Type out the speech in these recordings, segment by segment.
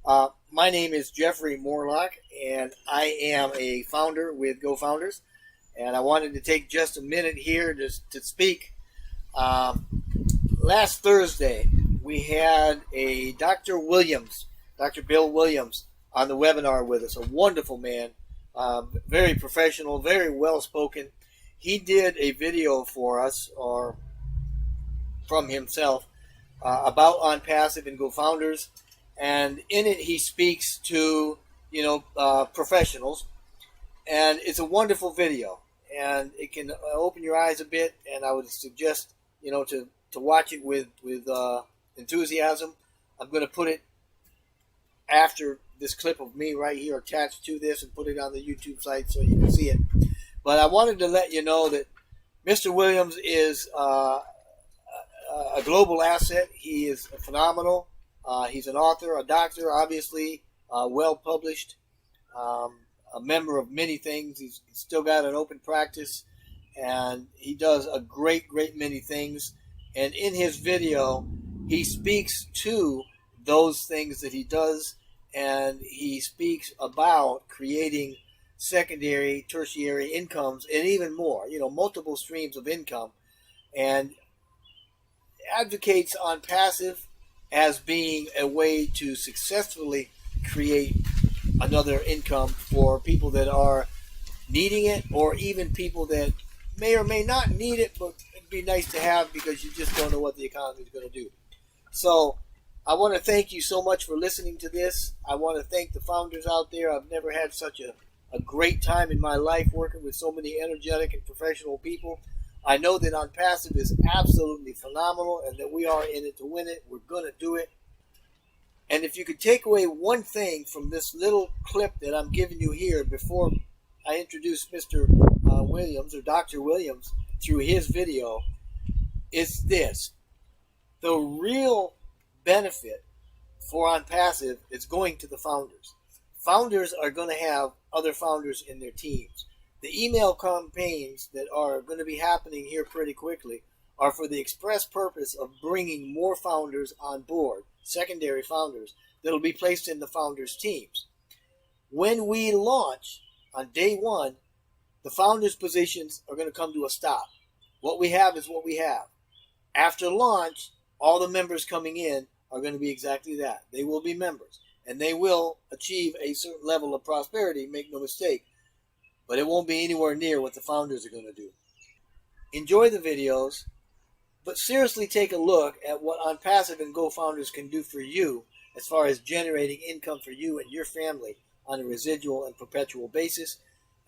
My name is Jeffrey Morlock, and I am a founder with GoFounders. And I wanted to take just a minute here to speak. Um, Last Thursday, we had a Dr. Bill Williams, on the webinar with us. A wonderful man, very professional, very well spoken. He did a video for us, or from himself, about ONPASSIVE and GoFounders, and in it he speaks to professionals, and it's a wonderful video, and it can open your eyes a bit. And I would suggest to watch it with enthusiasm. I'm going to put it after this clip of me right here attached to this and put it on the YouTube site so you can see it. But I wanted to let you know that Mr. Williams is a global asset. He is phenomenal. He's an author, a doctor, obviously, well published, a member of many things. He's still got an open practice, and he does a great many things. And in his video, he speaks to those things that he does, and he speaks about creating secondary, tertiary incomes, and even more, multiple streams of income, and advocates ONPASSIVE as being a way to successfully create another income for people that are needing it, or even people that may or may not need it, but it'd be nice to have because you just don't know what the economy is going to do. So I want to thank you so much for listening to this. I want to thank the founders out there. I've never had such a great time in my life working with so many energetic and professional people. I know that ONPASSIVE is absolutely phenomenal, and that we are in it to win it. We're going to do it. And if you could take away one thing from this little clip that I'm giving you here before I introduce Mr. Williams, or Dr. Williams, through his video, it's this. The real benefit for ONPASSIVE is going to the founders. Founders are going to have other founders in their teams. The email campaigns that are going to be happening here pretty quickly are for the express purpose of bringing more founders on board, secondary founders, that will be placed in the founders' teams. When we launch on day one, the founders' positions are going to come to a stop. What we have is what we have. After launch, all the members coming in are going to be exactly that. They will be members, and they will achieve a certain level of prosperity, make no mistake, but it won't be anywhere near what the founders are going to do. Enjoy the videos, but seriously take a look at what ONPASSIVE and GoFounders can do for you as far as generating income for you and your family on a residual and perpetual basis.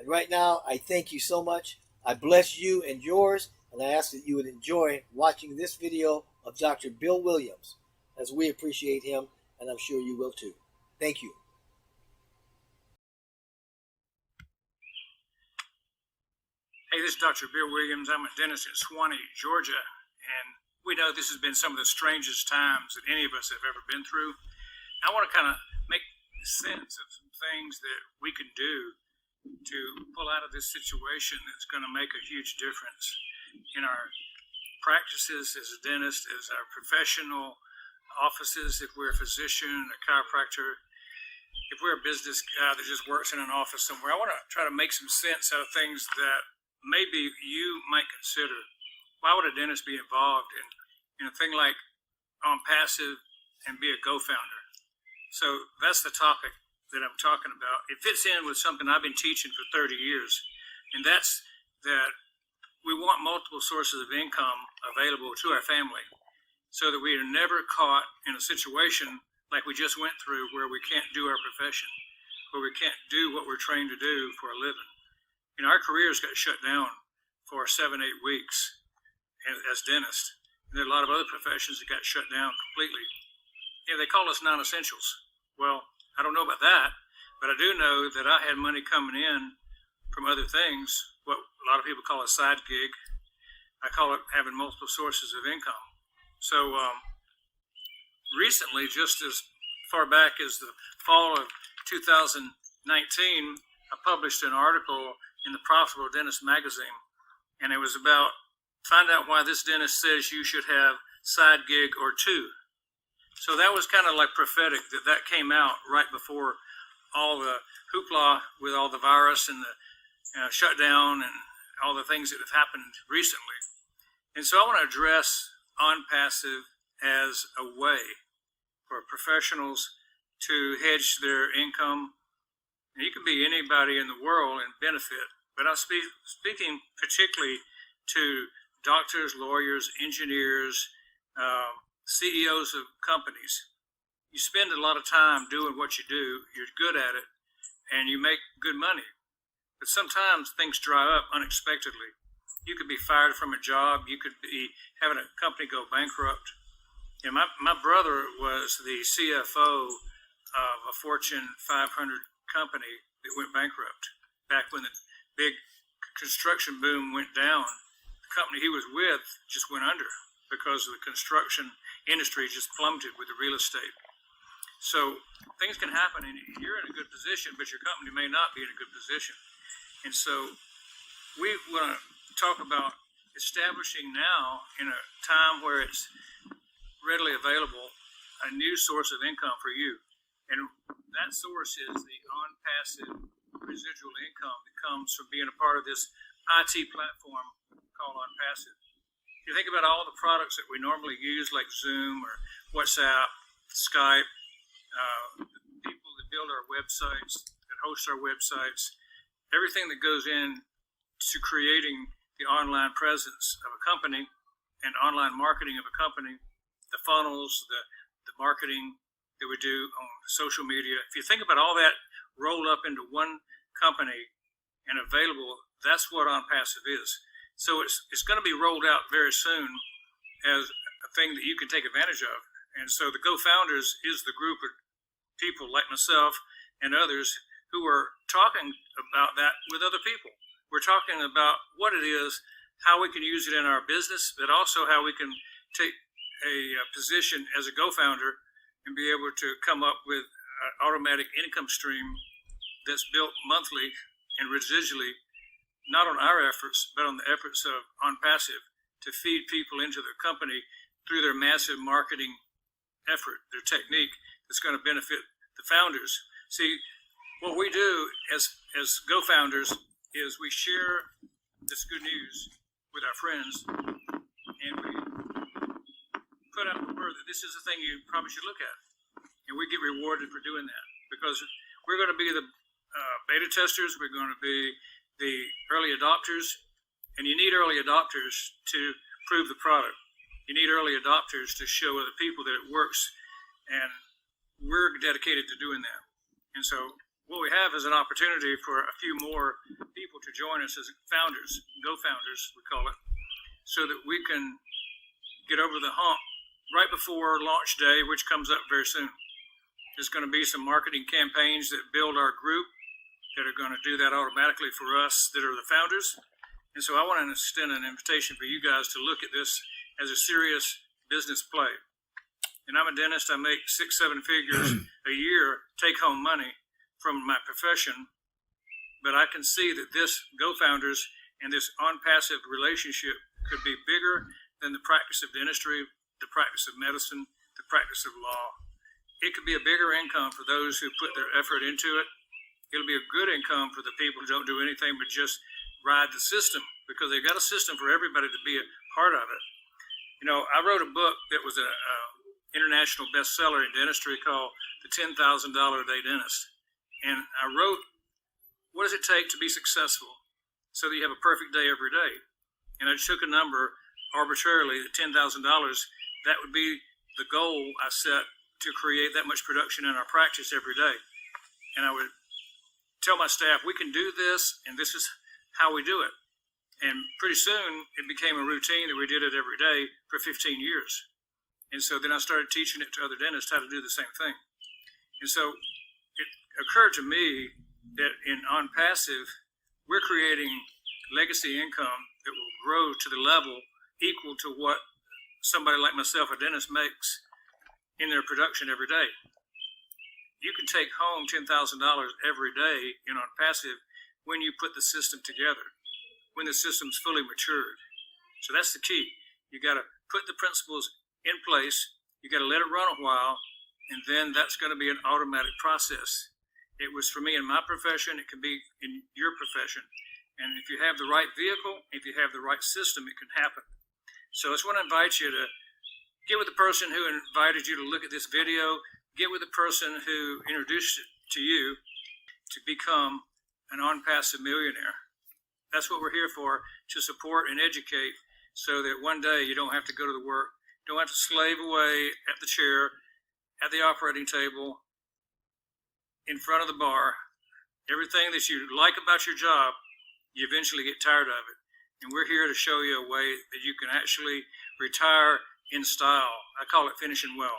And right now, I thank you so much. I bless you and yours, and I ask that you would enjoy watching this video of Dr. Bill Williams, as we appreciate him, and I'm sure you will too. Thank you. Hey, this is Dr. Bill Williams. I'm a dentist in Swanee, Georgia, and we know this has been some of the strangest times that any of us have ever been through. I want to kind of make sense of some things that we can do to pull out of this situation that's going to make a huge difference in our practices as a dentist, as our professional offices, if we're a physician, a chiropractor, if we're a business guy that just works in an office somewhere. I want to try to make some sense out of things that maybe you might consider. Why would a dentist be involved in a thing like ONPASSIVE and be a GoFounder? So that's the topic that I'm talking about. It fits in with something I've been teaching for 30 years, and that's that we want multiple sources of income available to our family so that we are never caught in a situation like we just went through, where we can't do our profession, where we can't do what we're trained to do for a living. Our careers got shut down for 7-8 weeks as dentists. And there are a lot of other professions that got shut down completely. They call us non-essentials. Well, I don't know about that, but I do know that I had money coming in from other things, what a lot of people call a side gig. I call it having multiple sources of income. So recently, just as far back as the fall of 2019, I published an article in the Profitable Dentist magazine, and it was about find out why this dentist says you should have side gig or two. So that was kind of like prophetic that came out right before all the hoopla with all the virus and the shutdown and all the things that have happened recently. And so I want to address ONPASSIVE as a way for professionals to hedge their income. And you can be anybody in the world and benefit, but I'm speaking particularly to doctors, lawyers, engineers, CEOs of companies. You spend a lot of time doing what you do, you're good at it, and you make good money. But sometimes things dry up unexpectedly. You could be fired from a job, you could be having a company go bankrupt. And my brother was the CFO of a Fortune 500 company that went bankrupt back when the big construction boom went down. The company he was with just went under because the construction industry just plummeted with the real estate. So things can happen, and you're in a good position, but your company may not be in a good position. And so we want to talk about establishing now, in a time where it's readily available, a new source of income for you. And that source is the ONPASSIVE residual income that comes from being a part of this IT platform called ONPASSIVE. If you think about all the products that we normally use, like Zoom or WhatsApp, Skype, the people that build our websites, that host our websites, everything that goes in to creating the online presence of a company and online marketing of a company, the funnels, the marketing that we do on social media. If you think about all that rolled up into one company and available, that's what ONPASSIVE is. So it's going to be rolled out very soon as a thing that you can take advantage of. And so the GoFounders is the group of people like myself and others who are talking about that with other people. We're talking about what it is, how we can use it in our business, but also how we can take a position as a GoFounder and be able to come up with an automatic income stream that's built monthly and residually, not on our efforts, but on the efforts of ONPASSIVE to feed people into their company through their massive marketing effort, their technique that's going to benefit the founders. See, what we do as GoFounders is we share this good news with our friends, and we put out the word that this is a thing you probably should look at. And we get rewarded for doing that because we're going to be the beta testers, we're going to be the early adopters, and you need early adopters to prove the product. You need early adopters to show other people that it works, and we're dedicated to doing that. And so what we have is an opportunity for a few more people to join us as founders, GoFounders we call it, so that we can get over the hump right before launch day, which comes up very soon. There's going to be some marketing campaigns that build our group that are going to do that automatically for us that are the founders. And so I want to extend an invitation for you guys to look at this as a serious business play. And I'm a dentist. I make 6-7 figures a year take home money from my profession, but I can see that this GoFounders and this ONPASSIVE relationship could be bigger than the practice of dentistry, the practice of medicine, the practice of law. It could be a bigger income for those who put their effort into it. It'll be a good income for the people who don't do anything but just ride the system, because they've got a system for everybody to be a part of it. You know, I wrote a book that was an international bestseller in dentistry called The $10,000 a Day Dentist. And I wrote, what does it take to be successful so that you have a perfect day every day? And I took a number arbitrarily, $10,000. That would be the goal I set to create that much production in our practice every day. And I would tell my staff, we can do this, and this is how we do it. And pretty soon, it became a routine that we did it every day for 15 years. And so then I started teaching it to other dentists how to do the same thing. And so it occurred to me that in ONPASSIVE, we're creating legacy income that will grow to the level equal to what somebody like myself, a dentist, makes in their production every day. You can take home $10,000 every day in ONPASSIVE when you put the system together, when the system's fully matured. So that's the key. You got to put the principles in place. You got to let it run a while, and then that's going to be an automatic process. It was for me in my profession. It can be in your profession. And if you have the right vehicle, if you have the right system, it can happen. So I just want to invite you to get with the person who invited you to look at this video. Get with the person who introduced it to you to become an ONPASSIVE millionaire. That's what we're here for, to support and educate so that one day you don't have to go to the work, don't have to slave away at the chair, at the operating table, in front of the bar. Everything that you like about your job, you eventually get tired of it. And we're here to show you a way that you can actually retire in style. I call it finishing well.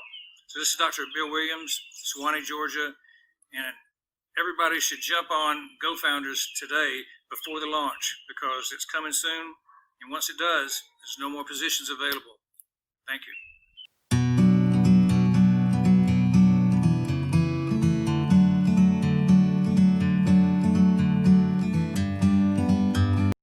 So this is Dr. Bill Williams, Suwanee, Georgia, and everybody should jump on GoFounders today before the launch because it's coming soon. And once it does, there's no more positions available. Thank you.